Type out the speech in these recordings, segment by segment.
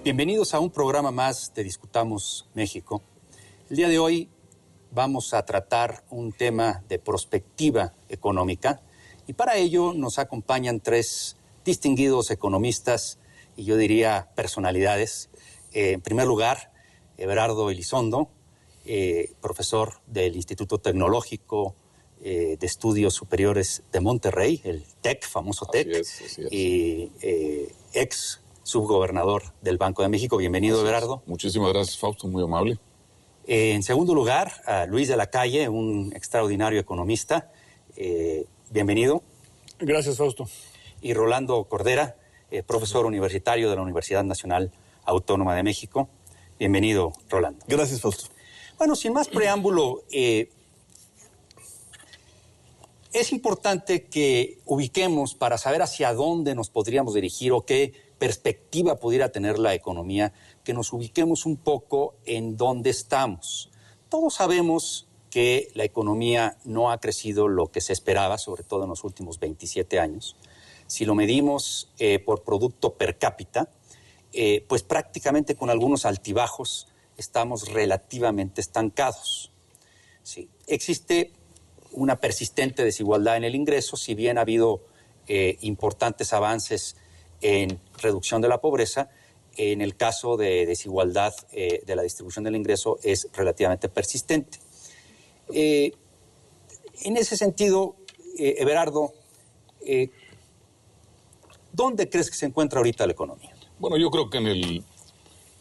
Bienvenidos a un programa más de Discutamos México. El día de hoy vamos a tratar un tema de perspectiva económica y para ello nos acompañan tres distinguidos economistas y yo diría personalidades. En primer lugar, Everardo Elizondo, profesor del Instituto Tecnológico de Estudios Superiores de Monterrey, el TEC, famoso TEC, así es. Y ex subgobernador del Banco de México. Bienvenido, Everardo. Muchísimas gracias, Fausto, muy amable. En segundo lugar, a Luis de la Calle, un extraordinario economista. Bienvenido. Gracias, Fausto. Y Rolando Cordera, profesor universitario de la Universidad Nacional Autónoma de México. Bienvenido, Rolando. Gracias, Fausto. Bueno, sin más preámbulo, es importante que ubiquemos para saber hacia dónde nos podríamos dirigir o qué perspectiva pudiera tener la economía, que nos ubiquemos un poco en dónde estamos. Todos sabemos que la economía no ha crecido lo que se esperaba, sobre todo en los últimos 27 años. Si lo medimos por producto per cápita, pues prácticamente con algunos altibajos estamos relativamente estancados. Sí. Existe una persistente desigualdad en el ingreso, si bien ha habido importantes avances en reducción de la pobreza, en el caso de desigualdad de la distribución del ingreso es relativamente persistente. En ese sentido, Everardo, ¿dónde crees que se encuentra ahorita la economía? Bueno, yo creo que en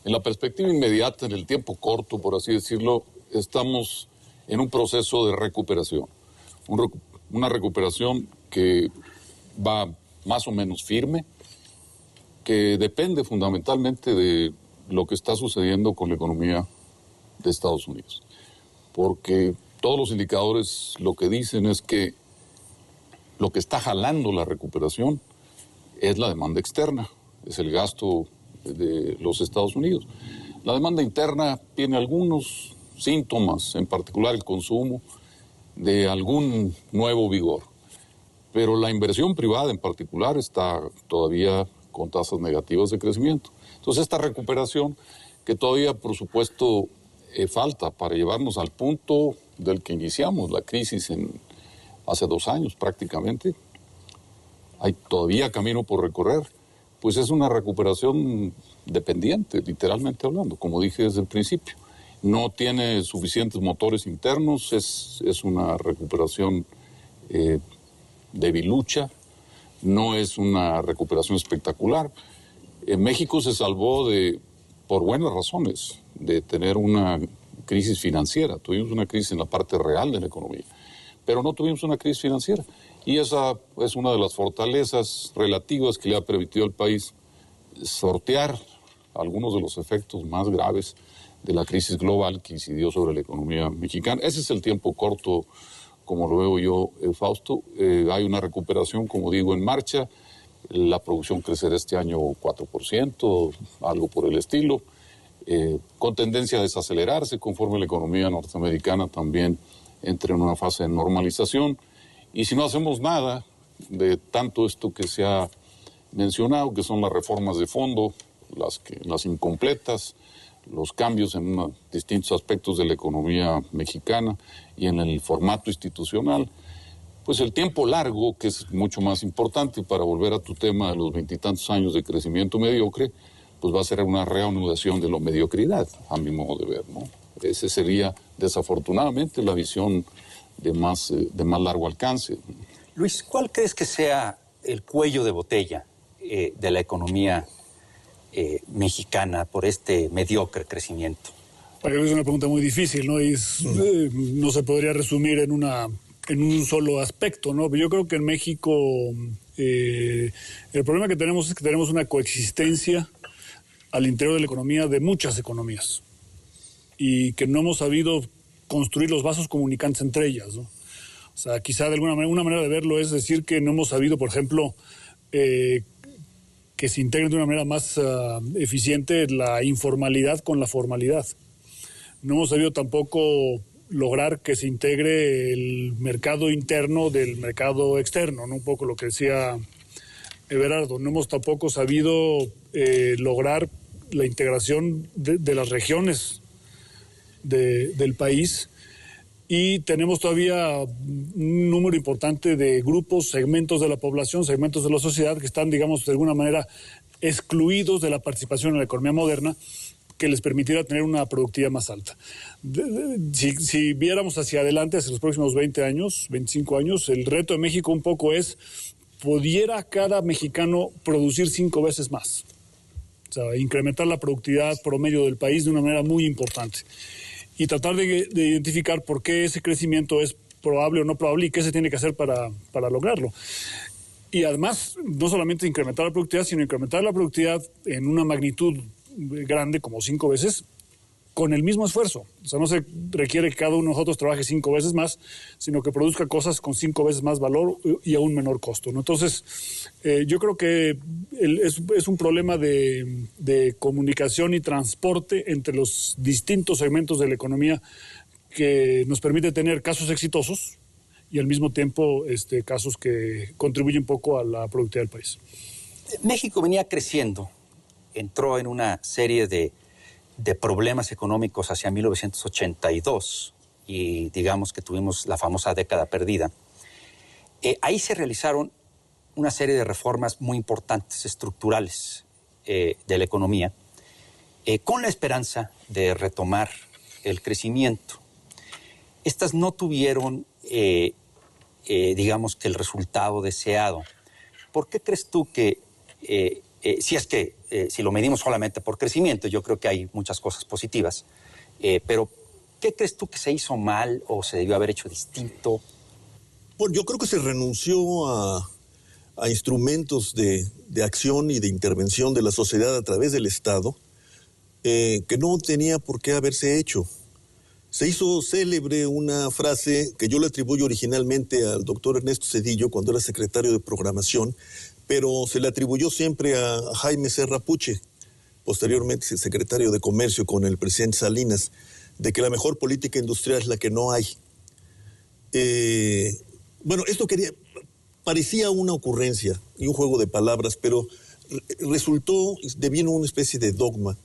la perspectiva inmediata, en el tiempo corto, por así decirlo, estamos en un proceso de recuperación. Una recuperación que va más o menos firme, que depende fundamentalmente de lo que está sucediendo con la economía de Estados Unidos. Porque todos los indicadores lo que dicen es que lo que está jalando la recuperación es la demanda externa, es el gasto de los Estados Unidos. La demanda interna tiene algunos síntomas, en particular el consumo, de algún nuevo vigor. Pero la inversión privada en particular está todavía con tasas negativas de crecimiento. Entonces esta recuperación, que todavía por supuesto falta para llevarnos al punto del que iniciamos la crisis hace 2 años prácticamente, hay todavía camino por recorrer, pues es una recuperación dependiente, literalmente hablando, como dije desde el principio. No tiene suficientes motores internos, es una recuperación debilucha, no es una recuperación espectacular. México se salvó por buenas razones, de tener una crisis financiera. Tuvimos una crisis en la parte real de la economía, pero no tuvimos una crisis financiera. Y esa es una de las fortalezas relativas que le ha permitido al país sortear algunos de los efectos más graves de la crisis global que incidió sobre la economía mexicana. Ese es el tiempo corto, como lo veo yo, Fausto. Hay una recuperación, como digo, en marcha. La producción crecerá este año 4%, algo por el estilo, con tendencia a desacelerarse conforme la economía norteamericana también entre en una fase de normalización. Y si no hacemos nada de tanto esto que se ha mencionado, que son las reformas de fondo, las incompletas, los cambios en distintos aspectos de la economía mexicana y en el formato institucional, pues el tiempo largo, que es mucho más importante, para volver a tu tema de los 20 y tantos años de crecimiento mediocre, pues va a ser una reanudación de la mediocridad, a mi modo de ver, ¿no? Ese sería, desafortunadamente, la visión de más largo alcance. Luis, ¿cuál crees que sea el cuello de botella de la economía mexicana por este mediocre crecimiento? Es una pregunta muy difícil, ¿no? Y no se podría resumir en un solo aspecto, ¿no? Yo creo que en México el problema que tenemos es que tenemos una coexistencia al interior de la economía de muchas economías y que no hemos sabido construir los vasos comunicantes entre ellas, ¿no? O sea, quizá de alguna manera, una manera de verlo es decir que no hemos sabido, por ejemplo, que se integren de una manera más eficiente la informalidad con la formalidad. No hemos sabido tampoco lograr que se integre el mercado interno del mercado externo, ¿no? Un poco lo que decía Everardo. No hemos tampoco sabido lograr la integración de las regiones del país, y tenemos todavía un número importante de grupos, segmentos de la población, segmentos de la sociedad que están, digamos, de alguna manera excluidos de la participación en la economía moderna, que les permitiera tener una productividad más alta. Si viéramos hacia adelante, hacia los próximos 20 años, 25 años, el reto de México un poco es, ¿pudiera cada mexicano producir 5 veces más? O sea, incrementar la productividad promedio del país de una manera muy importante. Y tratar de identificar por qué ese crecimiento es probable o no probable y qué se tiene que hacer para lograrlo. Y además, no solamente incrementar la productividad, sino incrementar la productividad en una magnitud grande, como 5 veces, con el mismo esfuerzo. O sea, no se requiere que cada uno de nosotros trabaje 5 veces más, sino que produzca cosas con 5 veces más valor y a un menor costo, ¿no? Entonces, yo creo que es un problema de comunicación y transporte entre los distintos segmentos de la economía que nos permite tener casos exitosos y al mismo tiempo casos que contribuyen poco a la productividad del país. México venía creciendo, entró en una serie de problemas económicos hacia 1982 y digamos que tuvimos la famosa década perdida. Ahí se realizaron una serie de reformas muy importantes, estructurales de la economía, con la esperanza de retomar el crecimiento. Estas no tuvieron, digamos que el resultado deseado. ¿Por qué crees tú que si lo medimos solamente por crecimiento, yo creo que hay muchas cosas positivas, pero ¿qué crees tú que se hizo mal o se debió haber hecho distinto? Bueno, yo creo que se renunció a instrumentos de acción y de intervención de la sociedad a través del Estado que no tenía por qué haberse hecho. Se hizo célebre una frase que yo le atribuyo originalmente al doctor Ernesto Zedillo cuando era secretario de Programación, pero se le atribuyó siempre a Jaime Serra Puche, posteriormente secretario de Comercio con el presidente Salinas, de que la mejor política industrial es la que no hay. Bueno, esto parecía una ocurrencia y un juego de palabras, pero devino una especie de dogma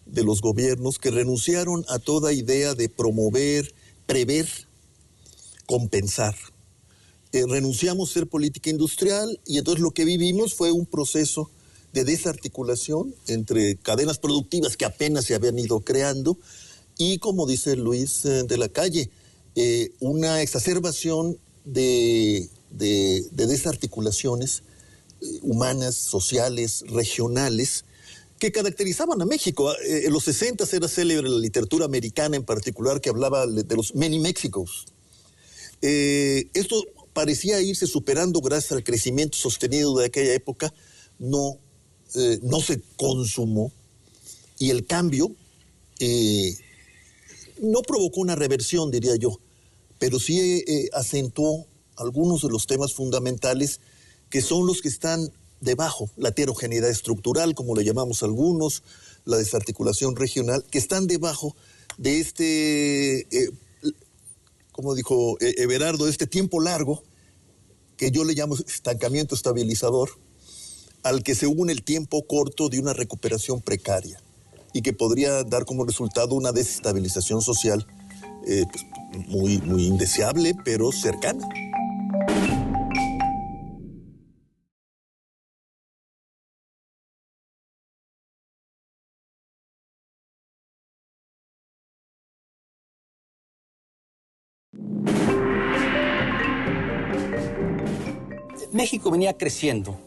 de los gobiernos que renunciaron a toda idea de promover, prever, compensar. Renunciamos a ser política industrial y entonces lo que vivimos fue un proceso de desarticulación entre cadenas productivas que apenas se habían ido creando y, como dice Luis de la Calle, una exacerbación de desarticulaciones humanas, sociales, regionales, que caracterizaban a México. En los 60 era célebre la literatura americana en particular que hablaba de los many Mexicos. Esto parecía irse superando gracias al crecimiento sostenido de aquella época, no se consumó y el cambio no provocó una reversión, diría yo, pero sí acentuó algunos de los temas fundamentales que son los que están debajo, la heterogeneidad estructural, como le llamamos algunos, la desarticulación regional, que están debajo de como dijo Everardo, este tiempo largo, que yo le llamo estancamiento estabilizador, al que se une el tiempo corto de una recuperación precaria y que podría dar como resultado una desestabilización social pues, muy, muy indeseable, pero cercana. México venía creciendo,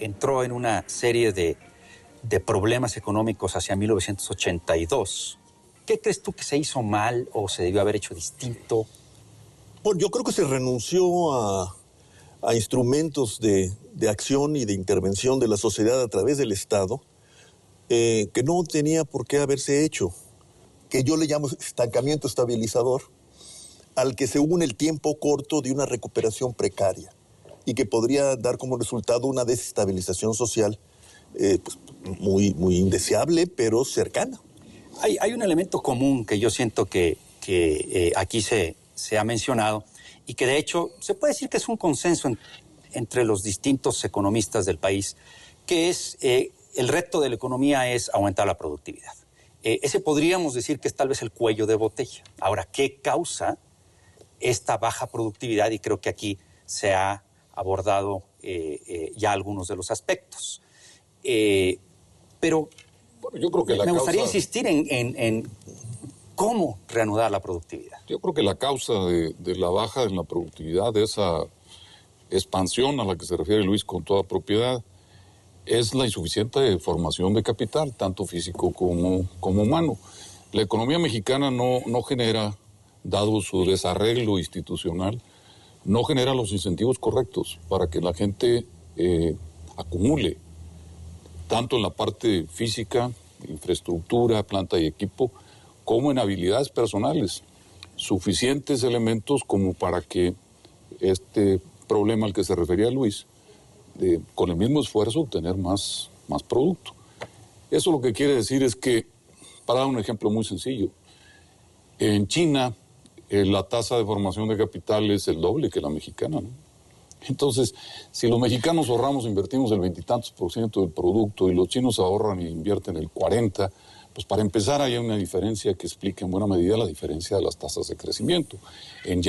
entró en una serie de problemas económicos hacia 1982. ¿Qué crees tú que se hizo mal o se debió haber hecho distinto? Bueno, yo creo que se renunció a instrumentos de acción y de intervención de la sociedad a través del Estado que no tenía por qué haberse hecho, que yo le llamo estancamiento estabilizador, al que se une el tiempo corto de una recuperación precaria y que podría dar como resultado una desestabilización social pues, muy, muy indeseable, pero cercana. Hay un elemento común que yo siento que aquí se ha mencionado y que de hecho se puede decir que es un consenso entre los distintos economistas del país, que es el reto de la economía es aumentar la productividad. Ese podríamos decir que es tal vez el cuello de botella. Ahora, ¿qué causa esta baja productividad? Y creo que aquí se ha abordado ya algunos de los aspectos. Pero bueno, yo creo que me gustaría insistir en cómo reanudar la productividad. Yo creo que la causa de la baja en la productividad, de esa expansión a la que se refiere Luis con toda propiedad, es la insuficiente formación de capital, tanto físico como humano. La economía mexicana no genera, dado su desarreglo institucional, no genera los incentivos correctos para que la gente acumule, tanto en la parte física, infraestructura, planta y equipo, como en habilidades personales, suficientes elementos como para que este problema al que se refería Luis, con el mismo esfuerzo obtener más producto. Eso lo que quiere decir es que, para dar un ejemplo muy sencillo, en China la tasa de formación de capital es el doble que la mexicana, ¿no? Entonces, si los mexicanos ahorramos, invertimos el 20 y tantos % del producto y los chinos ahorran e invierten el 40%, pues para empezar hay una diferencia que explica en buena medida la diferencia de las tasas de crecimiento en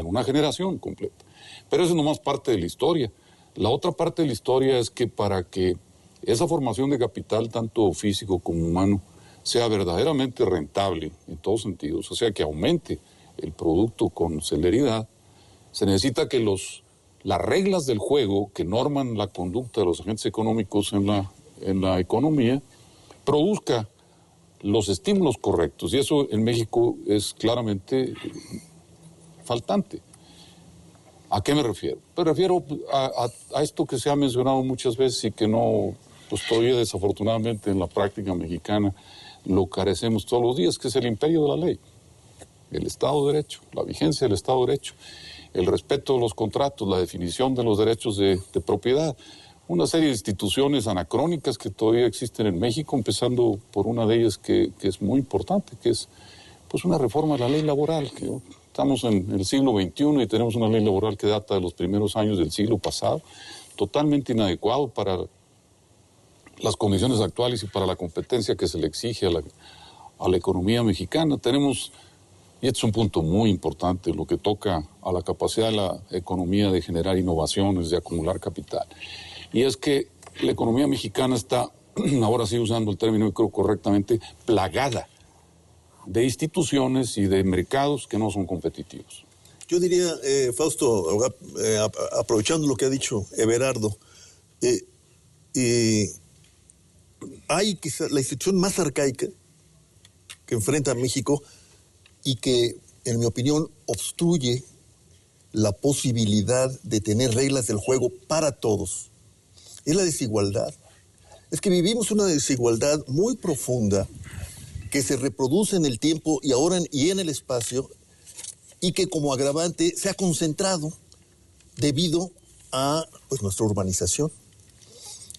una generación completa. Pero eso es nomás parte de la historia. La otra parte de la historia es que para que esa formación de capital, tanto físico como humano, sea verdaderamente rentable en todos sentidos, o sea, que aumente el producto con celeridad, se necesita que las reglas del juego que norman la conducta de los agentes económicos en la economía produzca los estímulos correctos. Y eso en México es claramente faltante. ¿A qué me refiero? Me refiero a esto que se ha mencionado muchas veces y que no, pues todavía desafortunadamente en la práctica mexicana lo carecemos todos los días, que es el imperio de la ley, el Estado de Derecho, la vigencia del Estado de Derecho, el respeto de los contratos, la definición de los derechos de propiedad, una serie de instituciones anacrónicas que todavía existen en México, empezando por una de ellas que es muy importante, que es pues una reforma de la ley laboral, que estamos en el siglo XXI y tenemos una ley laboral que data de los primeros años del siglo pasado, totalmente inadecuado para las condiciones actuales y para la competencia que se le exige a la economía mexicana. Tenemos, y este es un punto muy importante, lo que toca a la capacidad de la economía de generar innovaciones, de acumular capital. Y es que la economía mexicana está, ahora sí usando el término que creo correctamente, plagada de instituciones y de mercados que no son competitivos. Yo diría, Fausto, aprovechando lo que ha dicho Everardo, hay quizá la institución más arcaica que enfrenta a México y que, en mi opinión, obstruye la posibilidad de tener reglas del juego para todos. Es la desigualdad. Es que vivimos una desigualdad muy profunda que se reproduce en el tiempo y ahora y en el espacio, y que como agravante se ha concentrado debido a nuestra urbanización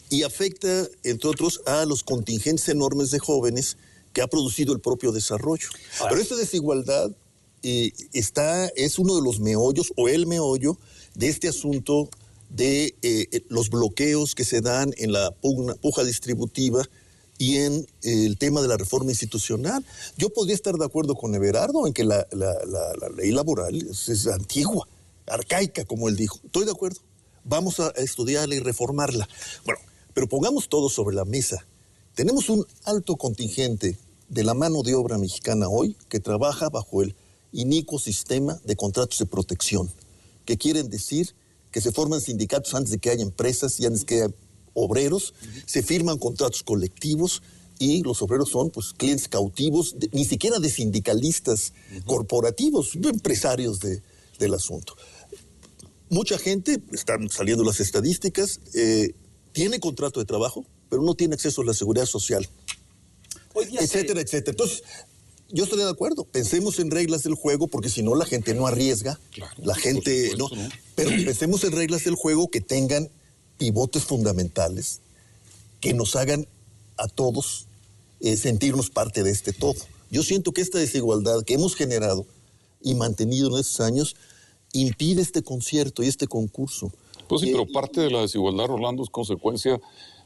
y afecta, entre otros, a los contingentes enormes de jóvenes que ha producido el propio desarrollo. Ahora, pero esta desigualdad es uno de los meollos o el meollo de este asunto de los bloqueos que se dan en la puja distributiva y en el tema de la reforma institucional. Yo podría estar de acuerdo con Everardo en que la ley laboral es antigua, arcaica, como él dijo. Estoy de acuerdo. Vamos a estudiarla y reformarla. Bueno, pero pongamos todo sobre la mesa. Tenemos un alto contingente de la mano de obra mexicana hoy que trabaja bajo el inicuo sistema de contratos de protección, que quieren decir que se forman sindicatos antes de que haya empresas y antes de que haya obreros, se firman contratos colectivos y los obreros son clientes cautivos, ni siquiera de sindicalistas corporativos, empresarios del asunto. Mucha gente, están saliendo las estadísticas, tiene contrato de trabajo, pero no tiene acceso a la seguridad social, etcétera, etcétera. Entonces, yo estoy de acuerdo, pensemos en reglas del juego, porque si no la gente no arriesga, claro, la gente no, pero pensemos en reglas del juego que tengan pivotes fundamentales que nos hagan a todos sentirnos parte de este todo. Yo siento que esta desigualdad que hemos generado y mantenido en estos años impide este concierto y este concurso. Pues sí, pero parte de la desigualdad, Rolando, es consecuencia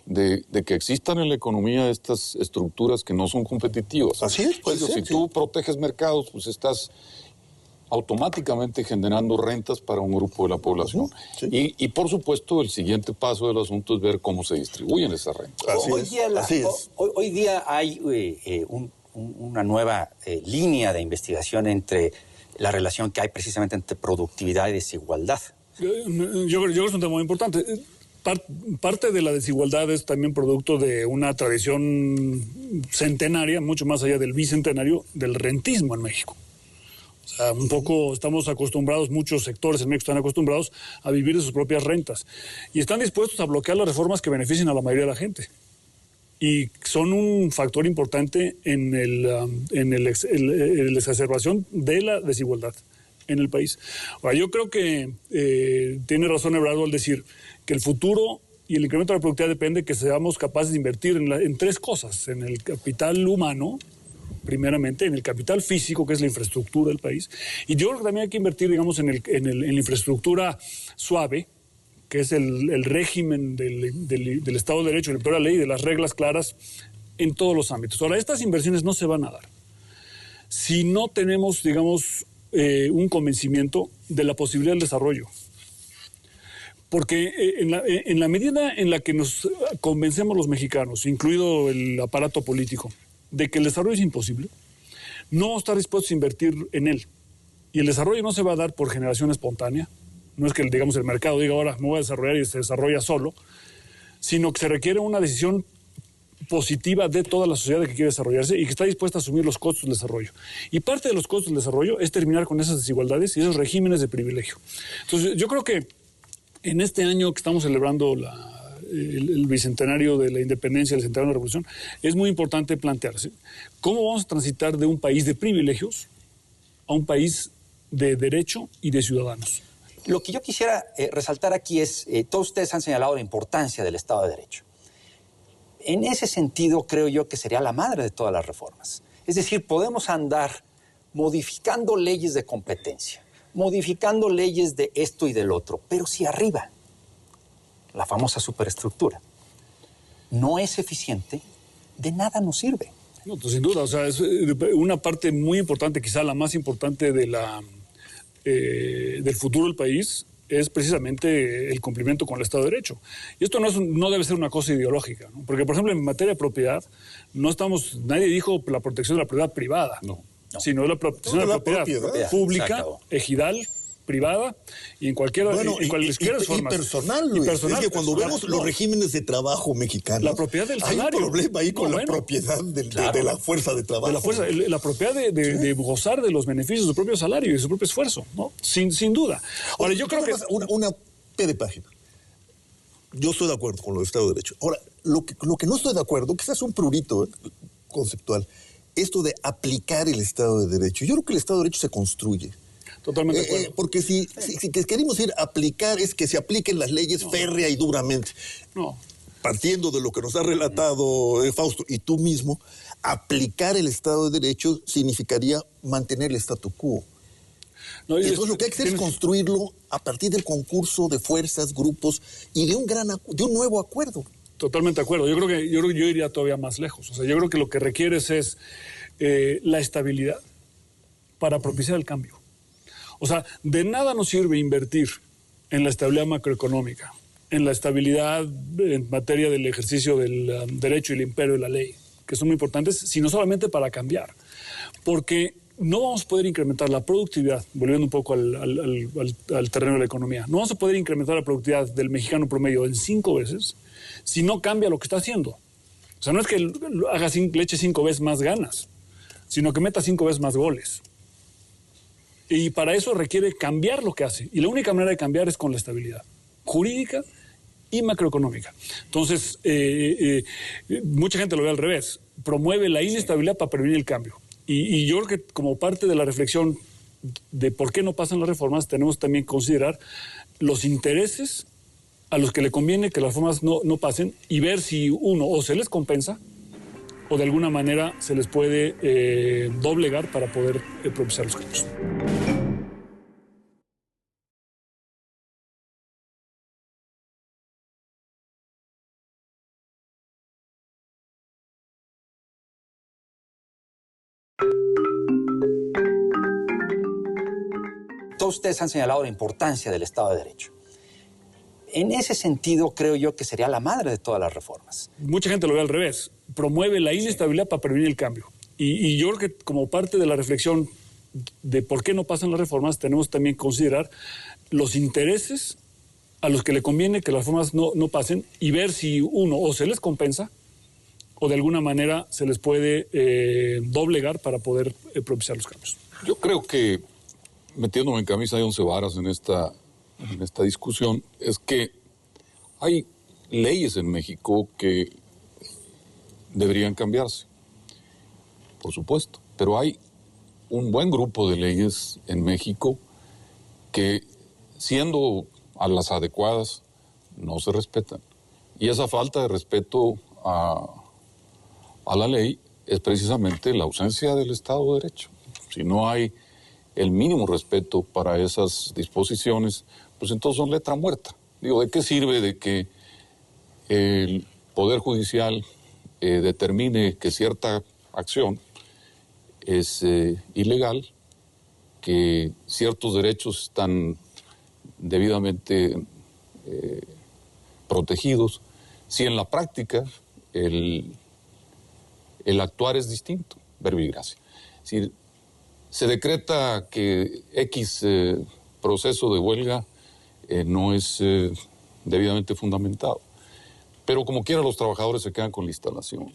de que existan en la economía estas estructuras que no son competitivas. Así es, puede ser, Si tú proteges mercados, pues estás automáticamente generando rentas para un grupo de la población. Sí. Y por supuesto, el siguiente paso del asunto es ver cómo se distribuyen esas rentas. Hoy día hay una nueva línea de investigación entre la relación que hay precisamente entre productividad y desigualdad. Yo creo que es un tema muy importante. Parte de la desigualdad es también producto de una tradición centenaria, mucho más allá del bicentenario, del rentismo en México. O sea, un poco estamos acostumbrados, muchos sectores en México están acostumbrados a vivir de sus propias rentas y están dispuestos a bloquear las reformas que beneficien a la mayoría de la gente. Y son un factor importante en la exacerbación de la desigualdad en el país. Ahora, yo creo que tiene razón Ebrardo al decir que el futuro y el incremento de la productividad depende de que seamos capaces de invertir en tres cosas: en el capital humano, primeramente, en el capital físico, que es la infraestructura del país, y yo creo que también hay que invertir, digamos, en la infraestructura suave, que es el régimen del Estado de Derecho, del imperio de la ley, de las reglas claras en todos los ámbitos. Ahora, estas inversiones no se van a dar si no tenemos, digamos, un convencimiento de la posibilidad del desarrollo. Porque en la medida en la que nos convencemos los mexicanos, incluido el aparato político, de que el desarrollo es imposible, no vamos a estar dispuestos a invertir en él. Y el desarrollo no se va a dar por generación espontánea. No es que, digamos, el mercado diga ahora me voy a desarrollar y se desarrolla solo, sino que se requiere una decisión positiva de toda la sociedad que quiere desarrollarse y que está dispuesta a asumir los costos del desarrollo. Y parte de los costos del desarrollo es terminar con esas desigualdades y esos regímenes de privilegio. Entonces, yo creo que en este año que estamos celebrando el bicentenario de la independencia, el centenario de la revolución, es muy importante plantearse cómo vamos a transitar de un país de privilegios a un país de derecho y de ciudadanos. Lo que yo quisiera resaltar aquí es, todos ustedes han señalado la importancia del Estado de Derecho. En ese sentido, creo yo que sería la madre de todas las reformas. Es decir, podemos andar modificando leyes de competencia, modificando leyes de esto y del otro, pero si arriba, la famosa superestructura, no es eficiente, de nada nos sirve. No, pues sin duda, o sea, es una parte muy importante, quizá la más importante del futuro del país, es precisamente el cumplimiento con el Estado de Derecho. Y esto no debe ser una cosa ideológica, ¿no? Porque, por ejemplo, en materia de propiedad, nadie dijo la protección de la propiedad privada, sino la protección de la propiedad pública, exacto, ejidal, privada, y en cualquiera formas. Y personal, Luis. Es que cuando vemos los regímenes de trabajo mexicanos, la propiedad del salario. Hay un problema ahí con la propiedad de la fuerza de trabajo. La propiedad de gozar de los beneficios de su propio salario y de su propio esfuerzo, ¿no? Sin duda. Ahora, yo creo que... Una P de página. Yo estoy de acuerdo con lo del Estado de Derecho. Ahora, lo que no estoy de acuerdo, quizás un prurito conceptual, esto de aplicar el Estado de Derecho. Yo creo que el Estado de Derecho se construye. Totalmente de acuerdo. Porque si queremos ir a aplicar, es que se apliquen las leyes férrea y duramente. No. Partiendo de lo que nos ha relatado Fausto y tú mismo, aplicar el Estado de Derecho significaría mantener el statu quo. No, y entonces lo que hay que hacer es construirlo a partir del concurso de fuerzas, grupos y de un nuevo acuerdo. Totalmente de acuerdo. Yo creo que yo iría todavía más lejos. O sea, yo creo que lo que requieres es la estabilidad para propiciar el cambio. O sea, de nada nos sirve invertir en la estabilidad macroeconómica, en la estabilidad en materia del ejercicio del derecho y el imperio de la ley, que son muy importantes, sino solamente para cambiar. Porque no vamos a poder incrementar la productividad, volviendo un poco al terreno de la economía, no vamos a poder incrementar la productividad del mexicano promedio en 5 veces si no cambia lo que está haciendo. O sea, no es que le eche 5 veces más ganas, sino que meta 5 veces más goles. Y para eso requiere cambiar lo que hace. Y la única manera de cambiar es con la estabilidad jurídica y macroeconómica. Entonces, mucha gente lo ve al revés. Promueve la inestabilidad para prevenir el cambio. Y yo creo que como parte de la reflexión de por qué no pasan las reformas, tenemos también que considerar los intereses a los que le conviene que las reformas no pasen y ver si uno o se les compensa o de alguna manera se les puede doblegar para poder propiciar los cambios. todos ustedes han señalado la importancia del Estado de Derecho. En ese sentido, creo yo que sería la madre de todas las reformas. Mucha gente lo ve al revés. Promueve la inestabilidad para prevenir el cambio. Y yo creo que como parte de la reflexión de por qué no pasan las reformas, tenemos también que considerar los intereses a los que le conviene que las reformas no pasen y ver si uno o se les compensa o de alguna manera se les puede doblegar para poder propiciar los cambios. Yo creo que, metiéndome en camisa de 11 varas en esta discusión, es que hay leyes en México que deberían cambiarse, por supuesto, pero hay un buen grupo de leyes en México que, siendo a las adecuadas, no se respetan. Y esa falta de respeto a la ley es precisamente la ausencia del Estado de Derecho. Si no hay el mínimo respeto para esas disposiciones, pues entonces son letra muerta. Digo, ¿de qué sirve de que el Poder Judicial determine que cierta acción es ilegal, que ciertos derechos están debidamente protegidos, si en la práctica el actuar es distinto? Verbo y gracia. Es decir, se decreta que X proceso de huelga no es debidamente fundamentado, pero como quiera los trabajadores se quedan con la instalación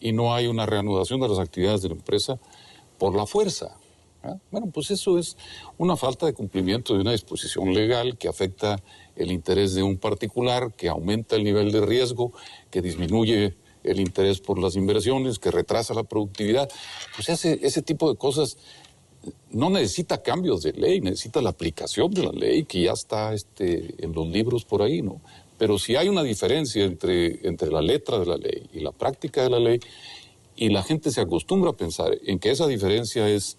y no hay una reanudación de las actividades de la empresa por la fuerza. Bueno, pues eso es una falta de cumplimiento de una disposición legal que afecta el interés de un particular, que aumenta el nivel de riesgo, que disminuye el interés por las inversiones, que retrasa la productividad. Pues ese tipo de cosas no necesita cambios de ley, necesita la aplicación de la ley, que ya está en los libros por ahí, ¿no? Pero si hay una diferencia entre la letra de la ley y la práctica de la ley, y la gente se acostumbra a pensar en que esa diferencia es,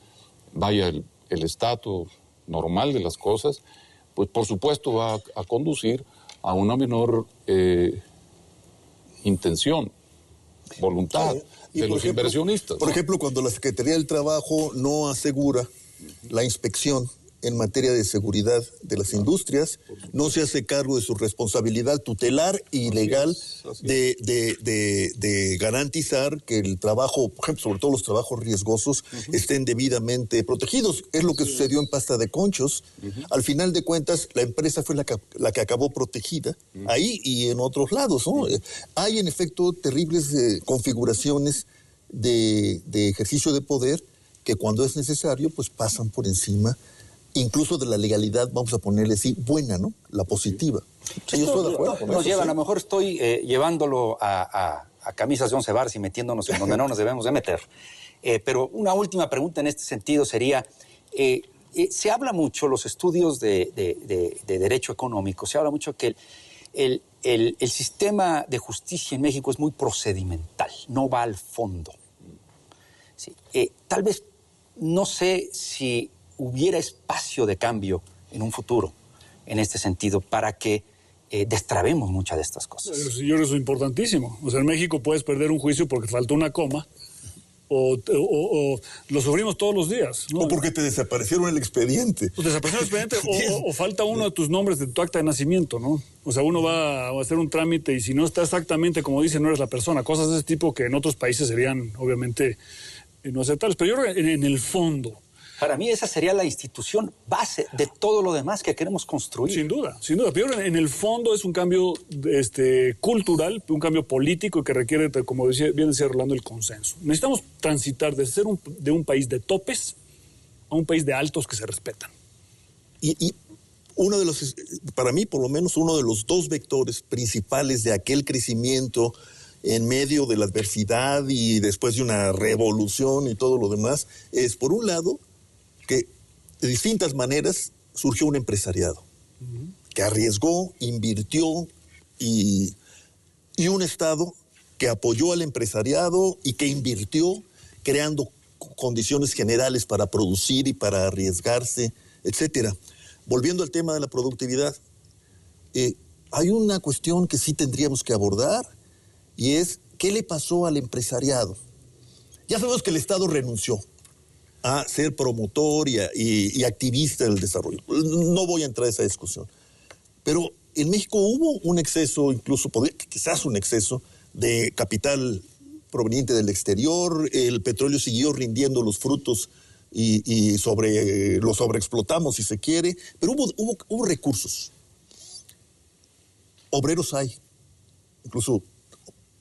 vaya, el estatus normal de las cosas, pues por supuesto va a conducir a una menor intención, voluntad de los inversionistas. Por ejemplo, cuando la Secretaría del Trabajo no asegura la inspección en materia de seguridad de las industrias, no se hace cargo de su responsabilidad tutelar y legal de garantizar que el trabajo, por ejemplo, sobre todo los trabajos riesgosos, estén debidamente protegidos. Es lo que sucedió en Pasta de Conchos. Al final de cuentas, la empresa fue la que acabó protegida, ahí y en otros lados, ¿no? Hay, en efecto, terribles configuraciones de ejercicio de poder que cuando es necesario, pues pasan por encima incluso de la legalidad, vamos a ponerle así, buena, ¿no? La positiva. Sí, yo estoy de acuerdo con nos eso, lleva, sí. a lo mejor estoy llevándolo a camisas de 11 varas y metiéndonos en donde no nos debemos de meter. Pero una última pregunta en este sentido sería, se habla mucho, los estudios de derecho económico, se habla mucho que el sistema de justicia en México es muy procedimental, no va al fondo. Sí, tal vez, no sé si hubiera espacio de cambio en un futuro, en este sentido, para que destrabemos muchas de estas cosas. Yo creo que eso es importantísimo. O sea, en México puedes perder un juicio porque faltó una coma, o lo sufrimos todos los días, ¿no? O porque te desaparecieron el expediente. Pues desapareció el expediente, o falta uno de tus nombres de tu acta de nacimiento, ¿no? O sea, uno va a hacer un trámite y si no está exactamente como dice, no eres la persona. Cosas de ese tipo que en otros países serían, obviamente, no aceptables. Pero yo creo que en el fondo, para mí esa sería la institución base de todo lo demás que queremos construir. Sin duda, sin duda. Pero en el fondo es un cambio cultural, un cambio político que requiere, como bien decía Rolando, el consenso. Necesitamos transitar de ser de un país de topes a un país de altos que se respetan. Y uno de los, para mí por lo menos, uno de los dos vectores principales de aquel crecimiento en medio de la adversidad y después de una revolución y todo lo demás, es por un lado que de distintas maneras surgió un empresariado que arriesgó, invirtió y un Estado que apoyó al empresariado y que invirtió creando condiciones generales para producir y para arriesgarse, etcétera. Volviendo al tema de la productividad, hay una cuestión que sí tendríamos que abordar y es ¿qué le pasó al empresariado? Ya sabemos que el Estado renunció. a ser promotor y activista del desarrollo. No voy a entrar a esa discusión. Pero en México hubo un exceso, incluso quizás un exceso, de capital proveniente del exterior. El petróleo siguió rindiendo los frutos y lo sobreexplotamos, si se quiere. Pero hubo recursos. Obreros hay. Incluso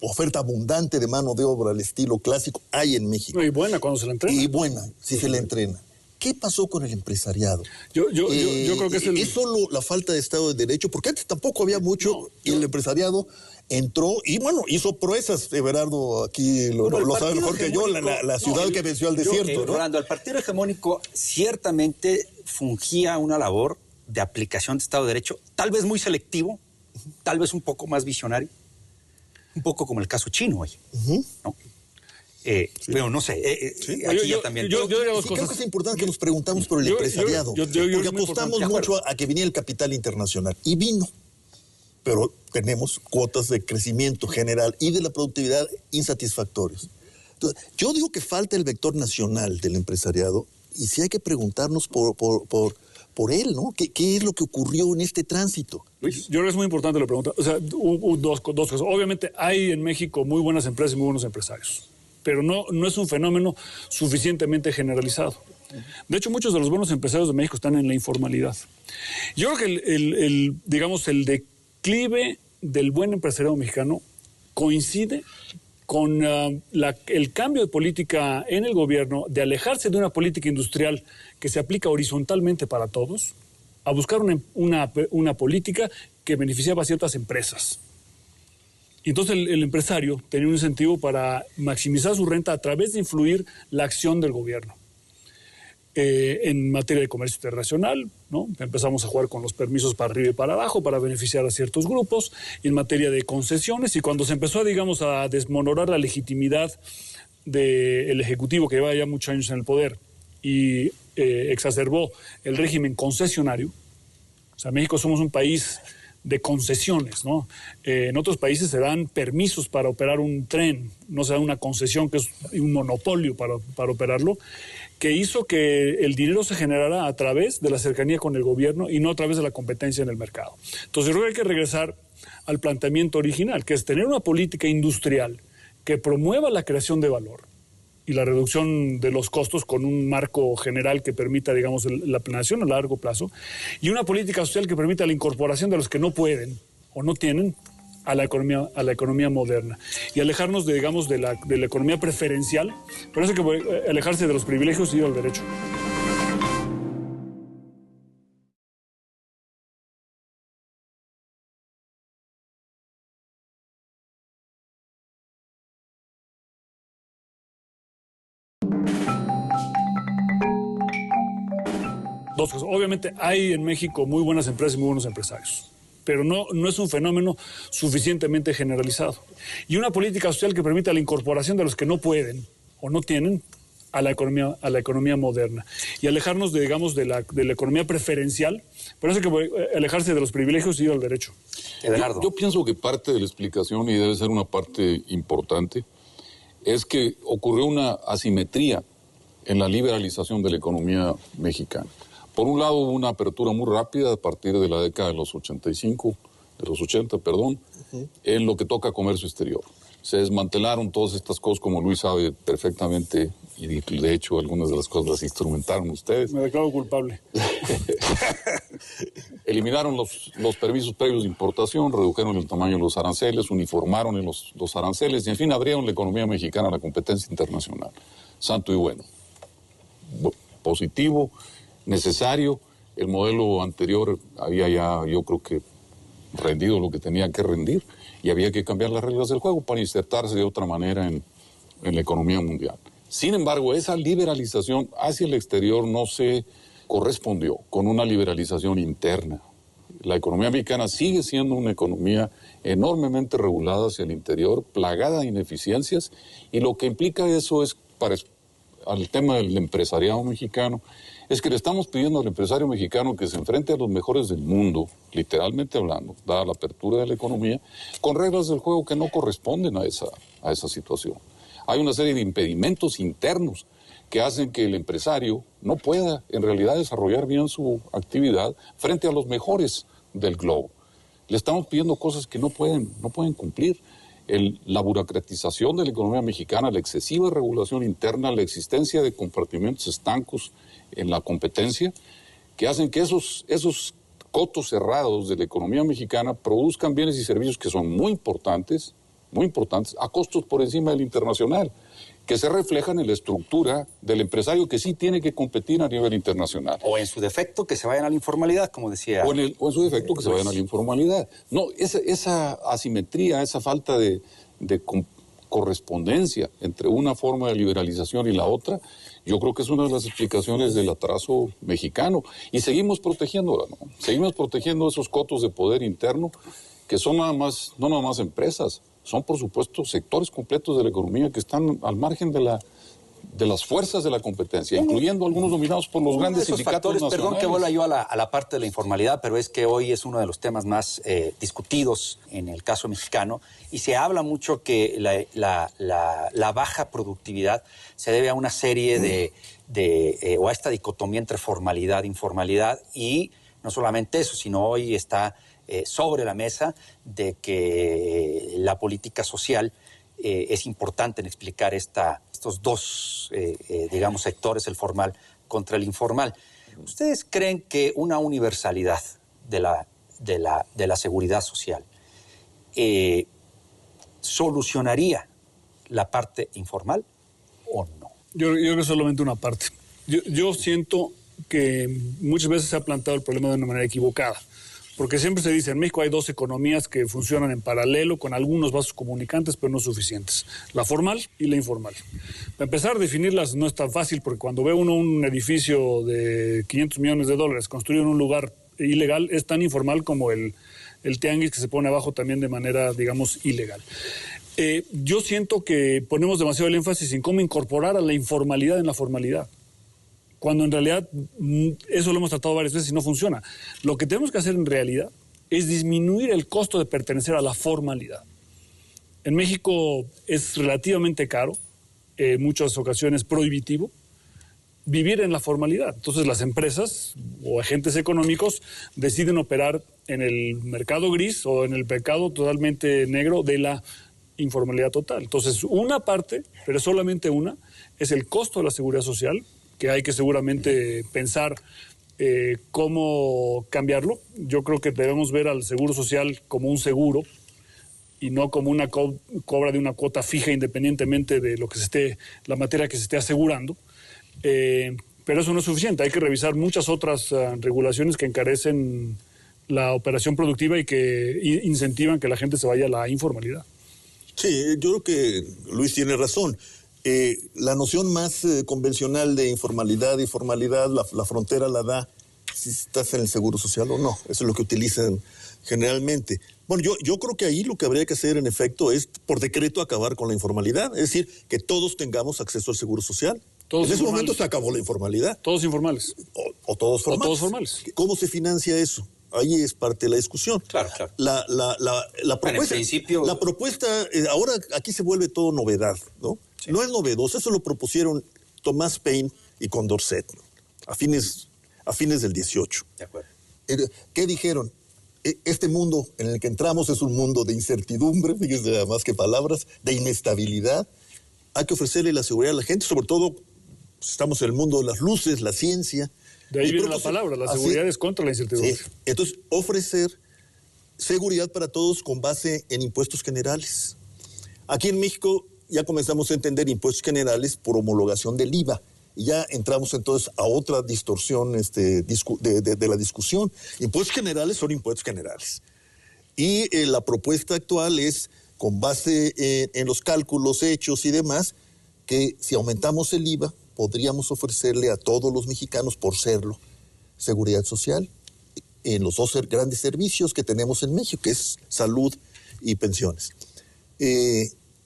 oferta abundante de mano de obra al estilo clásico hay en México. Y buena cuando se la entrena. Y buena, si se la entrena. ¿Qué pasó con el empresariado? Yo creo que ¿Es solo la falta de Estado de Derecho? Porque antes tampoco había mucho, y el empresariado entró y, bueno, hizo proezas. Everardo aquí lo sabe mejor que yo, la ciudad que venció al desierto. ¿no? Rolando, el partido hegemónico ciertamente fungía una labor de aplicación de Estado de Derecho, tal vez muy selectivo, tal vez un poco más visionario, un poco como el caso chino hoy, ¿no? Pero no sé, aquí ya también. Yo diría dos cosas. Creo que es importante que nos preguntamos por el empresariado, porque apostamos mucho a que viniera el capital internacional, y vino, pero tenemos cuotas de crecimiento general y de la productividad insatisfactorios. Entonces, yo digo que falta el vector nacional del empresariado, y sí hay que preguntarnos por él, ¿no? ¿Qué es lo que ocurrió en este tránsito? Yo creo que es muy importante la pregunta. O sea, dos cosas. Obviamente hay en México muy buenas empresas y muy buenos empresarios, pero no es un fenómeno suficientemente generalizado. De hecho, muchos de los buenos empresarios de México están en la informalidad. Yo creo que el declive del buen empresariado mexicano coincide con el cambio de política en el gobierno, de alejarse de una política industrial que se aplica horizontalmente para todos, a buscar una política que beneficiaba a ciertas empresas. Y entonces el empresario tenía un incentivo para maximizar su renta a través de influir la acción del gobierno. En materia de comercio internacional, ¿no? Empezamos a jugar con los permisos para arriba y para abajo para beneficiar a ciertos grupos. Y en materia de concesiones, y cuando se empezó, digamos, a desmonorar la legitimidad del Ejecutivo, que lleva ya muchos años en el poder, y exacerbó el régimen concesionario. O sea, México somos un país de concesiones, ¿no? En otros países se dan permisos para operar un tren, no se da una concesión, que es un monopolio para operarlo, que hizo que el dinero se generara a través de la cercanía con el gobierno y no a través de la competencia en el mercado. Entonces, yo creo que hay que regresar al planteamiento original, que es tener una política industrial que promueva la creación de valor y la reducción de los costos con un marco general que permita, digamos, la planeación a largo plazo, y una política social que permita la incorporación de los que no pueden o no tienen a la economía moderna, y alejarnos de la economía preferencial. Por eso hay que alejarse de los privilegios y ir al derecho. Dos cosas. Obviamente hay en México muy buenas empresas y muy buenos empresarios, pero no es un fenómeno suficientemente generalizado. Y una política social que permita la incorporación de los que no pueden o no tienen a la economía moderna, y alejarnos de la economía preferencial. Por eso hay que alejarse de los privilegios y ir al derecho. Yo pienso que parte de la explicación, y debe ser una parte importante, es que ocurrió una asimetría en la liberalización de la economía mexicana. Por un lado, hubo una apertura muy rápida a partir de la década de los 80, en lo que toca comercio exterior. Se desmantelaron todas estas cosas, como Luis sabe perfectamente, y de hecho algunas de las cosas las instrumentaron ustedes. Me declaro culpable. Eliminaron los permisos previos de importación, redujeron el tamaño de los aranceles, uniformaron los aranceles y, en fin, abrieron la economía mexicana a la competencia internacional. Santo y bueno. Positivo, necesario. El modelo anterior había ya, yo creo que, rendido lo que tenía que rendir, y había que cambiar las reglas del juego para insertarse de otra manera en la economía mundial. Sin embargo, esa liberalización hacia el exterior no se correspondió con una liberalización interna. La economía mexicana sigue siendo una economía enormemente regulada hacia el interior, plagada de ineficiencias, y lo que implica eso es, al tema del empresariado mexicano, es que le estamos pidiendo al empresario mexicano que se enfrente a los mejores del mundo, literalmente hablando, dada la apertura de la economía, con reglas del juego que no corresponden a esa situación. Hay una serie de impedimentos internos que hacen que el empresario no pueda en realidad desarrollar bien su actividad frente a los mejores del globo. Le estamos pidiendo cosas que no pueden cumplir. La burocratización de la economía mexicana, la excesiva regulación interna, la existencia de compartimentos estancos en la competencia, que hacen que esos cotos cerrados de la economía mexicana produzcan bienes y servicios que son muy importantes, a costos por encima del internacional, que se reflejan en la estructura del empresario que sí tiene que competir a nivel internacional. O en su defecto que se vayan a la informalidad, como decía. O en su defecto que se vayan a la informalidad. No, esa asimetría, esa falta de correspondencia entre una forma de liberalización y la otra, yo creo que es una de las explicaciones del atraso mexicano. Y seguimos protegiéndola, ¿no? Seguimos protegiendo esos cotos de poder interno que son no nada más empresas, son por supuesto sectores completos de la economía que están al margen de las fuerzas de la competencia, incluyendo algunos dominados por los grandes sindicatos nacionales. Perdón que vuelva yo a la parte de la informalidad, pero es que hoy es uno de los temas más discutidos en el caso mexicano y se habla mucho que la baja productividad se debe a una serie o a esta dicotomía entre formalidad e informalidad, y no solamente eso, sino hoy está sobre la mesa de que la política social es importante en explicar estos dos, digamos, sectores, el formal contra el informal. ¿Ustedes creen que una universalidad de la seguridad social solucionaría la parte informal o no? Yo creo que solamente una parte. Yo siento que muchas veces se ha planteado el problema de una manera equivocada. Porque siempre se dice, en México hay dos economías que funcionan en paralelo con algunos vasos comunicantes, pero no suficientes. La formal y la informal. Para empezar, definirlas no es tan fácil, porque cuando ve uno un edificio de $500 millones construido en un lugar ilegal, es tan informal como el tianguis que se pone abajo también de manera, digamos, ilegal. Yo siento que ponemos demasiado el énfasis en cómo incorporar a la informalidad en la formalidad, cuando en realidad eso lo hemos tratado varias veces y no funciona. Lo que tenemos que hacer en realidad es disminuir el costo de pertenecer a la formalidad. En México es relativamente caro, en muchas ocasiones prohibitivo, vivir en la formalidad. Entonces las empresas o agentes económicos deciden operar en el mercado gris o en el mercado totalmente negro de la informalidad total. Entonces una parte, pero solamente una, es el costo de la seguridad social, que hay que seguramente pensar cómo cambiarlo. Yo creo que debemos ver al seguro social como un seguro y no como una cobra de una cuota fija independientemente de lo que la materia que se esté asegurando. Pero eso no es suficiente. Hay que revisar muchas otras regulaciones que encarecen la operación productiva y que incentivan que la gente se vaya a la informalidad. Sí, yo creo que Luis tiene razón. La noción más convencional de informalidad y formalidad, la frontera la da si estás en el seguro social o no. Eso es lo que utilizan generalmente. Bueno, yo creo que ahí lo que habría que hacer en efecto es por decreto acabar con la informalidad, es decir, que todos tengamos acceso al seguro social. Todos en ese momento se acabó la informalidad. Todos informales. O todos formales. O todos formales. ¿Cómo se financia eso? Ahí es parte de la discusión. Claro. La propuesta, bueno, en principio, la propuesta ahora aquí se vuelve todo novedad, ¿no? Sí. No es novedoso, eso lo propusieron Thomas Paine y Condorcet, ¿no? a fines del 18. De acuerdo. ¿Qué dijeron? Este mundo en el que entramos es un mundo de incertidumbre, fíjese, más que palabras, de inestabilidad. Hay que ofrecerle la seguridad a la gente, sobre todo estamos en el mundo de las luces, la ciencia. De ahí viene la palabra, la seguridad es contra la incertidumbre. Sí. Entonces, ofrecer seguridad para todos con base en impuestos generales. Aquí en México ya comenzamos a entender impuestos generales por homologación del IVA. Y ya entramos entonces a otra distorsión de la discusión. Impuestos generales son impuestos generales. Y la propuesta actual es, con base en los cálculos hechos y demás, que si aumentamos el IVA, podríamos ofrecerle a todos los mexicanos, por serlo, seguridad social en los dos grandes servicios que tenemos en México, que es salud y pensiones.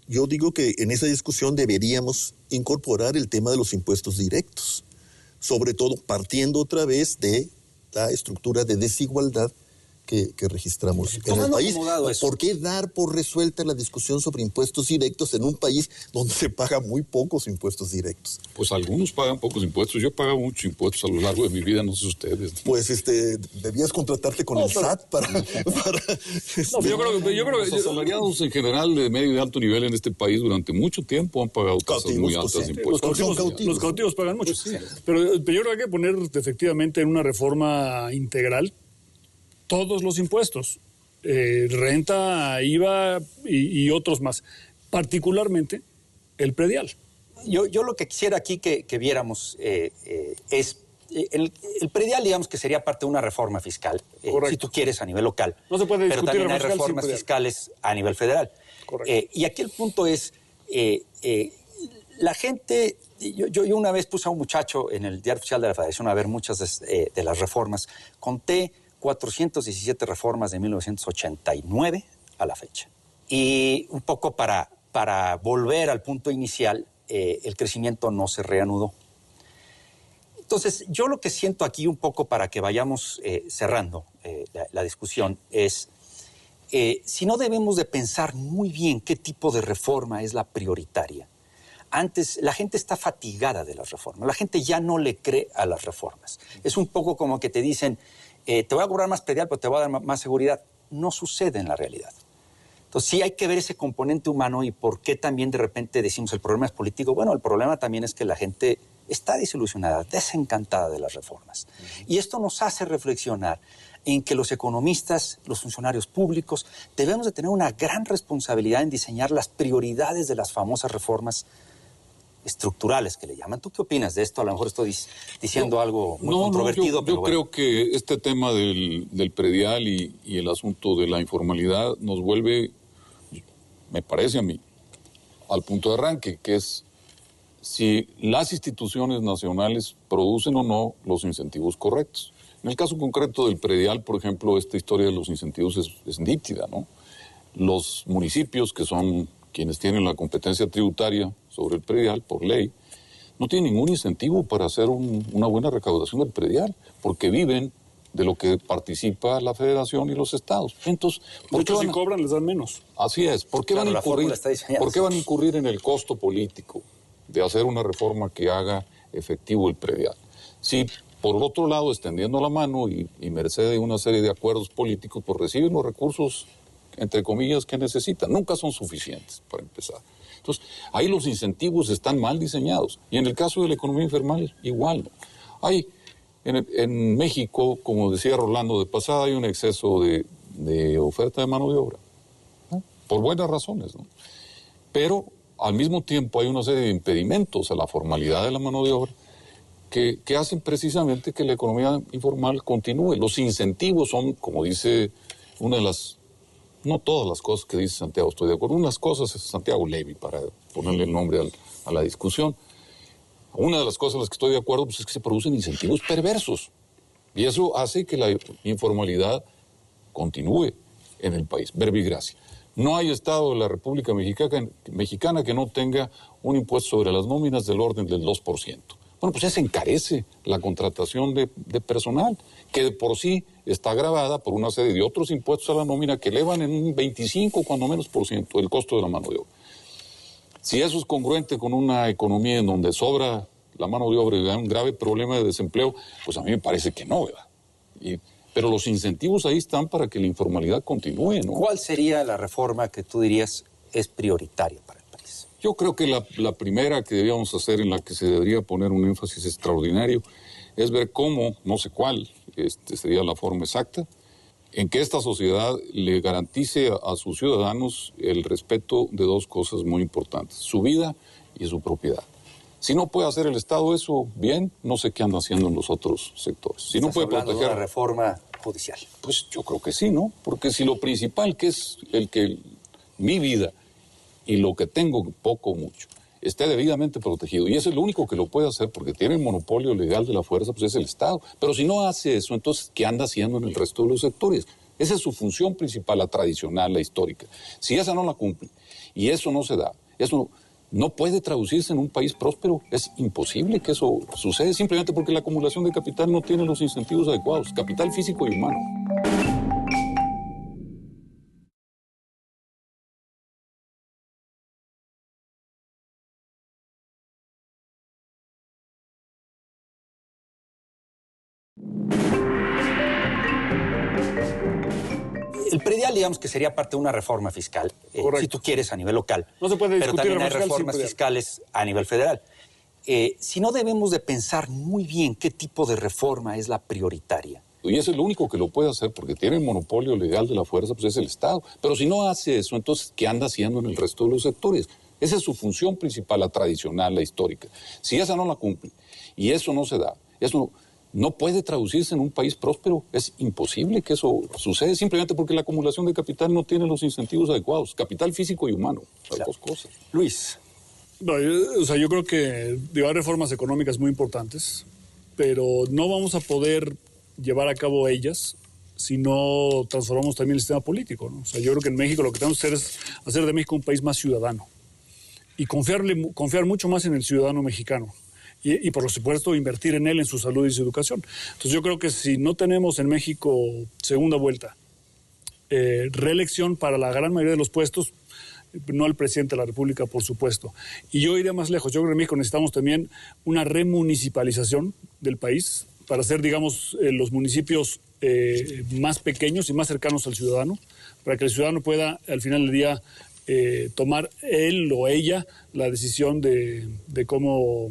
Yo digo que en esa discusión deberíamos incorporar el tema de los impuestos directos, sobre todo partiendo otra vez de la estructura de desigualdad que registramos en el país. ¿Por qué dar por resuelta la discusión sobre impuestos directos en un país donde se paga muy pocos impuestos directos? Pues algunos pagan pocos impuestos. Yo he pagado muchos impuestos a lo largo de mi vida, no sé ustedes. Pues debías contratarte con el SAT para yo creo que los asalariados en general de medio y alto nivel en este país durante mucho tiempo han pagado tasas muy altas de impuestos. Los cautivos pagan mucho. Sí. Pero yo creo que hay que poner efectivamente en una reforma integral todos los impuestos, renta, IVA y otros más, particularmente el predial. Yo lo que quisiera aquí que viéramos es el predial, digamos que sería parte de una reforma fiscal, si tú quieres, a nivel local. No se puede discutir, pero también hay reformas fiscales a nivel federal. Y aquí el punto es, la gente... Yo una vez puse a un muchacho en el Diario Oficial de la Federación a ver muchas de las reformas. Conté 417 reformas de 1989 a la fecha. Y un poco para volver al punto inicial, el crecimiento no se reanudó. Entonces, yo lo que siento aquí un poco para que vayamos cerrando la discusión es, si no debemos de pensar muy bien qué tipo de reforma es la prioritaria. Antes, la gente está fatigada de las reformas. La gente ya no le cree a las reformas. Es un poco como que te dicen, te voy a cobrar más predial, pero te voy a dar más seguridad. No sucede en la realidad. Entonces, sí hay que ver ese componente humano y por qué también de repente decimos el problema es político. Bueno, el problema también es que la gente está desilusionada, desencantada de las reformas. Y esto nos hace reflexionar en que los economistas, los funcionarios públicos, debemos de tener una gran responsabilidad en diseñar las prioridades de las famosas reformas estructurales que le llaman. ¿Tú qué opinas de esto? A lo mejor estoy diciendo algo muy controvertido. Yo creo que este tema del predial y el asunto de la informalidad nos vuelve, me parece a mí, al punto de arranque, que es si las instituciones nacionales producen o no los incentivos correctos. En el caso concreto del predial, por ejemplo, esta historia de los incentivos es nítida, ¿no? Los municipios, que son quienes tienen la competencia tributaria sobre el predial, por ley, no tienen ningún incentivo para hacer una buena recaudación del predial, porque viven de lo que participa la federación y los estados. Entonces, ¿por qué si cobran les dan menos? Así es. ¿Por qué van a incurrir en el costo político de hacer una reforma que haga efectivo el predial? Sí. Por otro lado, extendiendo la mano y merced de una serie de acuerdos políticos, pues reciben los recursos, entre comillas, que necesitan. Nunca son suficientes, para empezar. Entonces, ahí los incentivos están mal diseñados. Y en el caso de la economía informal, igual, ¿no? Hay, en México, como decía Rolando de pasada, hay un exceso de oferta de mano de obra, ¿no? Por buenas razones, ¿no? Pero, al mismo tiempo, hay una serie de impedimentos a la formalidad de la mano de obra que hacen precisamente que la economía informal continúe. Los incentivos son, como dice una de las, no todas las cosas que dice Santiago, estoy de acuerdo, unas cosas es Santiago Levy, para ponerle el nombre a la discusión. Una de las cosas en las que estoy de acuerdo pues, es que se producen incentivos perversos. Y eso hace que la informalidad continúe en el país. Verbigracia. No hay estado de la República Mexicana que no tenga un impuesto sobre las nóminas del orden del 2%. Bueno, pues ya se encarece la contratación de personal, que de por sí está agravada por una serie de otros impuestos a la nómina que elevan en un 25, cuando menos por ciento, el costo de la mano de obra. Si eso es congruente con una economía en donde sobra la mano de obra y hay un grave problema de desempleo, pues a mí me parece que no, ¿verdad? Pero los incentivos ahí están para que la informalidad continúe, ¿no? ¿Cuál sería la reforma que tú dirías es prioritaria para el país? Yo creo que la primera que debíamos hacer, en la que se debería poner un énfasis extraordinario, es ver cómo, no sé cuál sería la forma exacta, en que esta sociedad le garantice a sus ciudadanos el respeto de dos cosas muy importantes, su vida y su propiedad. Si no puede hacer el Estado eso bien, no sé qué anda haciendo en los otros sectores. Si no puede proteger de una reforma judicial. Pues yo creo que sí, ¿no? Porque si lo principal, que es mi vida y lo que tengo, poco o mucho, esté debidamente protegido, y eso es lo único que lo puede hacer porque tiene el monopolio legal de la fuerza, pues es el Estado. Pero si no hace eso, entonces, ¿qué anda haciendo en el resto de los sectores? Esa es su función principal, la tradicional, la histórica. Si esa no la cumple y eso no se da, eso no puede traducirse en un país próspero. Es imposible que eso suceda simplemente porque la acumulación de capital no tiene los incentivos adecuados, capital físico y humano. El predial, digamos que sería parte de una reforma fiscal, si tú quieres, a nivel local. No se puede discutir, pero también hay reformas fiscales a nivel federal. Si no, debemos de pensar muy bien qué tipo de reforma es la prioritaria. Y ese es lo único que lo puede hacer, porque tiene el monopolio legal de la fuerza, pues es el Estado. Pero si no hace eso, entonces, ¿qué anda haciendo en el resto de los sectores? Esa es su función principal, la tradicional, la histórica. Si esa no la cumple, y eso no se da, eso no puede traducirse en un país próspero. Es imposible que eso suceda, simplemente porque la acumulación de capital no tiene los incentivos adecuados. Capital físico y humano, las dos cosas. Luis. No, yo creo que hay reformas económicas muy importantes, pero no vamos a poder llevar a cabo ellas si no transformamos también el sistema político, ¿no? O sea, yo creo que en México lo que tenemos que hacer es hacer de México un país más ciudadano y confiar mucho más en el ciudadano mexicano. Y por supuesto invertir en él, en su salud y su educación. Entonces yo creo que si no tenemos en México segunda vuelta, reelección para la gran mayoría de los puestos, no el presidente de la República, por supuesto. Y yo iría más lejos. Yo creo que en México necesitamos también una remunicipalización del país para hacer, digamos, los municipios más pequeños y más cercanos al ciudadano, para que el ciudadano pueda, al final del día, tomar él o ella la decisión de cómo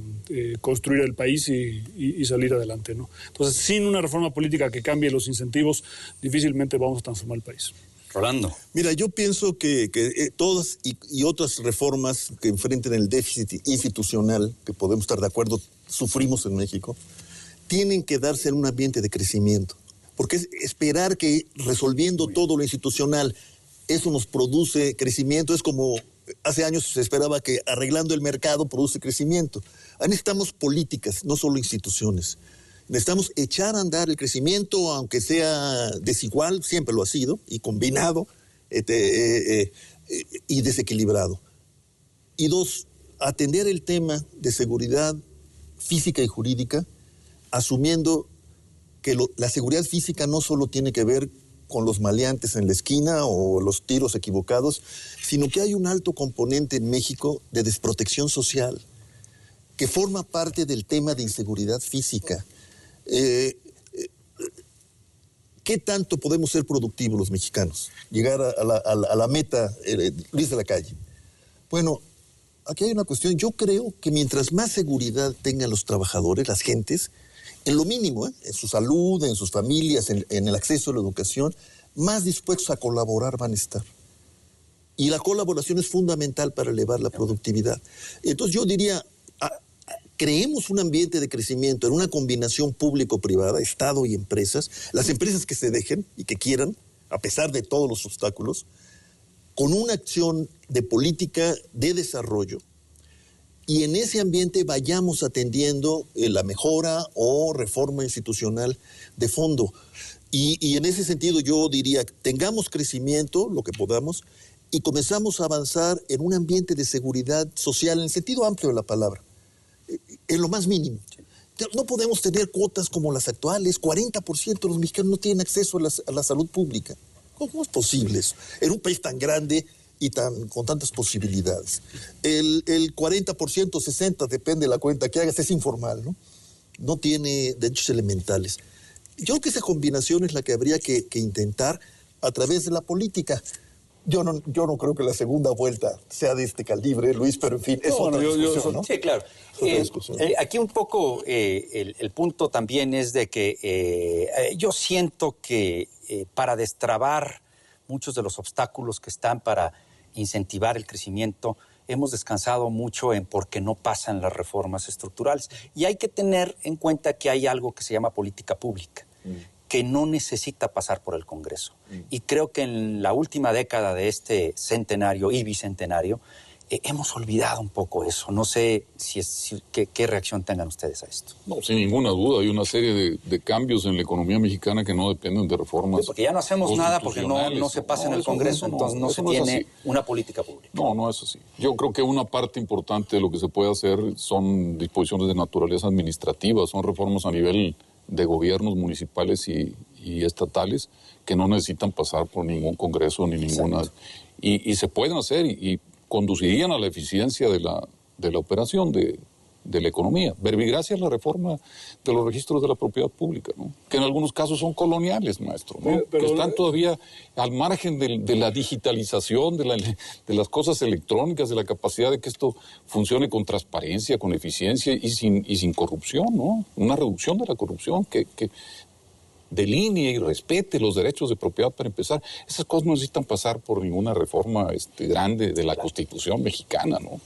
construir el país y salir adelante, ¿no? Entonces, sin una reforma política que cambie los incentivos, difícilmente vamos a transformar el país. Rolando. Mira, yo pienso que todas y otras reformas que enfrenten el déficit institucional, que podemos estar de acuerdo, sufrimos en México, tienen que darse en un ambiente de crecimiento. Porque es esperar que resolviendo todo lo institucional eso nos produce crecimiento. Es como hace años se esperaba que arreglando el mercado produce crecimiento. Ahí necesitamos políticas, no solo instituciones. Necesitamos echar a andar el crecimiento, aunque sea desigual, siempre lo ha sido, y combinado y desequilibrado. Y dos, atender el tema de seguridad física y jurídica, asumiendo que la seguridad física no solo tiene que ver con los maleantes en la esquina o los tiros equivocados, sino que hay un alto componente en México de desprotección social que forma parte del tema de inseguridad física. ¿Qué tanto podemos ser productivos los mexicanos? Llegar a la meta, Luis de la Calle. Bueno, aquí hay una cuestión. Yo creo que mientras más seguridad tengan los trabajadores, las gentes, en lo mínimo, en su salud, en sus familias, en el acceso a la educación, más dispuestos a colaborar van a estar. Y la colaboración es fundamental para elevar la productividad. Entonces yo diría, creemos un ambiente de crecimiento en una combinación público-privada, Estado y empresas, las empresas que se dejen y que quieran, a pesar de todos los obstáculos, con una acción de política de desarrollo, y en ese ambiente vayamos atendiendo la mejora o reforma institucional de fondo. Y en ese sentido yo diría, tengamos crecimiento, lo que podamos, y comenzamos a avanzar en un ambiente de seguridad social, en el sentido amplio de la palabra, en lo más mínimo. No podemos tener cuotas como las actuales. 40% de los mexicanos no tienen acceso a la salud pública. ¿Cómo es posible eso? En un país tan grande y con tantas posibilidades. El 40%, 60%, depende de la cuenta que hagas, es informal, ¿no? No tiene derechos elementales. Yo creo que esa combinación es la que habría que intentar a través de la política. Yo no creo que la segunda vuelta sea de este calibre, Luis, pero en fin, es otra discusión, ¿no? Sí, claro. Aquí un poco el punto también es de que yo siento que para destrabar muchos de los obstáculos que están para incentivar el crecimiento, hemos descansado mucho en por qué no pasan las reformas estructurales. Y hay que tener en cuenta que hay algo que se llama política pública, que no necesita pasar por el Congreso. Y creo que en la última década de este centenario y bicentenario, hemos olvidado un poco eso. No sé qué reacción tengan ustedes a esto. No, sin ninguna duda. Hay una serie de cambios en la economía mexicana que no dependen de reformas. Sí, porque ya no hacemos nada porque no se pasa en el Congreso, entonces no se tiene una política pública. No es así. Yo creo que una parte importante de lo que se puede hacer son disposiciones de naturaleza administrativa, son reformas a nivel de gobiernos municipales y estatales que no necesitan pasar por ningún Congreso ni ninguna... Y se pueden hacer y conducirían a la eficiencia de la operación de de la economía. Verbigracia es la reforma de los registros de la propiedad pública, ¿no? Que en algunos casos son coloniales, maestro, ¿no? Que están todavía al margen de la digitalización, de las cosas electrónicas, de la capacidad de que esto funcione con transparencia, con eficiencia y sin corrupción, ¿no? Una reducción de la corrupción que delinee y respete los derechos de propiedad para empezar. Esas cosas no necesitan pasar por ninguna reforma grande de la Constitución mexicana, ¿no?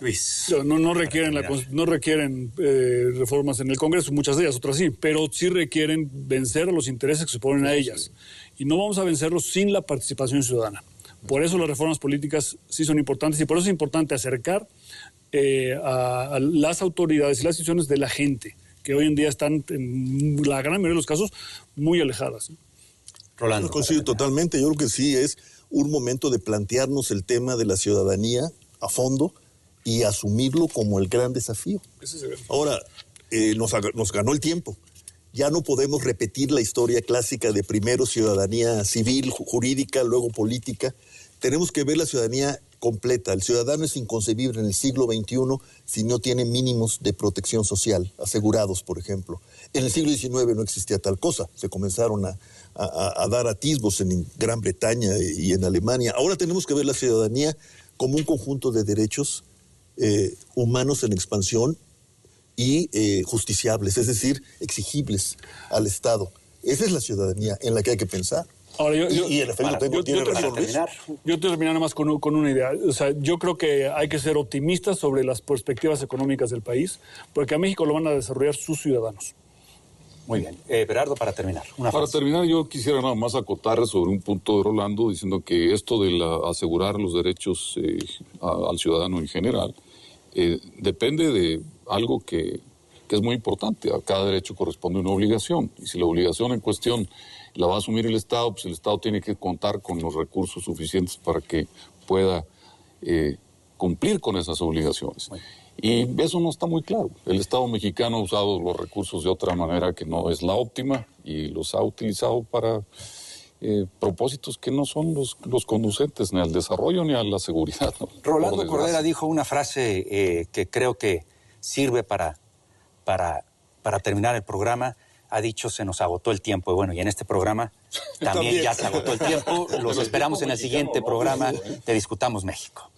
Luis. No requieren reformas en el Congreso, muchas de ellas, otras sí, pero sí requieren vencer a los intereses que se ponen a ellas. Y no vamos a vencerlos sin la participación ciudadana. Por eso las reformas políticas sí son importantes y por eso es importante acercar a las autoridades y las instituciones de la gente, que hoy en día están, en la gran mayoría de los casos, muy alejadas. Rolando. Yo coincido totalmente. Yo creo que sí es un momento de plantearnos el tema de la ciudadanía a fondo y asumirlo como el gran desafío. Ahora, nos ganó el tiempo. Ya no podemos repetir la historia clásica de primero ciudadanía civil, jurídica, luego política. Tenemos que ver la ciudadanía completa. El ciudadano es inconcebible en el siglo XXI si no tiene mínimos de protección social asegurados, por ejemplo. En el siglo XIX no existía tal cosa. Se comenzaron a dar atisbos en Gran Bretaña y en Alemania. Ahora tenemos que ver la ciudadanía como un conjunto de derechos humanos en expansión y justiciables, es decir, exigibles al Estado. Esa es la ciudadanía en la que hay que pensar. Ahora, y en efecto tiene razón Luis. Yo terminar nada más con una idea. O sea, yo creo que hay que ser optimistas sobre las perspectivas económicas del país, porque a México lo van a desarrollar sus ciudadanos. Muy bien. Berardo, para terminar. Para terminar, yo quisiera nada más acotar sobre un punto de Rolando, diciendo que esto de asegurar los derechos al ciudadano en general depende de algo que es muy importante. A cada derecho corresponde una obligación. Y si la obligación en cuestión la va a asumir el Estado, pues el Estado tiene que contar con los recursos suficientes para que pueda cumplir con esas obligaciones. Y eso no está muy claro. El Estado mexicano ha usado los recursos de otra manera que no es la óptima y los ha utilizado para propósitos que no son los conducentes ni al desarrollo ni a la seguridad, ¿no? Rolando Cordera dijo una frase que creo que sirve para terminar el programa. Ha dicho, se nos agotó el tiempo. Bueno, y en este programa también ya se agotó el tiempo. Los esperamos en el siguiente programa de Discutamos México.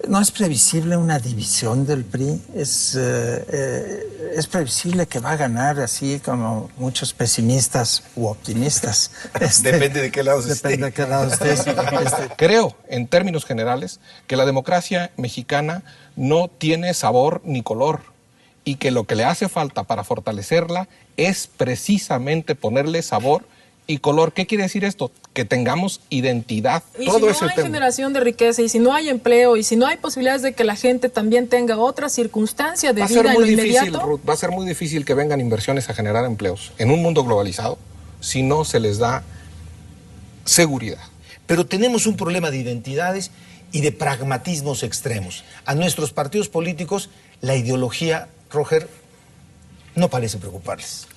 ¿No es previsible una división del PRI? ¿Es previsible que va a ganar así como muchos pesimistas u optimistas? Depende de qué lado estés. Depende de qué lado estés. Creo, en términos generales, que la democracia mexicana no tiene sabor ni color y que lo que le hace falta para fortalecerla es precisamente ponerle sabor y color. ¿Qué quiere decir esto? Que tengamos identidad. Y todo si no hay generación de riqueza, y si no hay empleo, y si no hay posibilidades de que la gente también tenga otra circunstancia de vida en lo inmediato. Ruth, va a ser muy difícil que vengan inversiones a generar empleos en un mundo globalizado si no se les da seguridad. Pero tenemos un problema de identidades y de pragmatismos extremos. A nuestros partidos políticos la ideología, Roger, no parece preocuparles.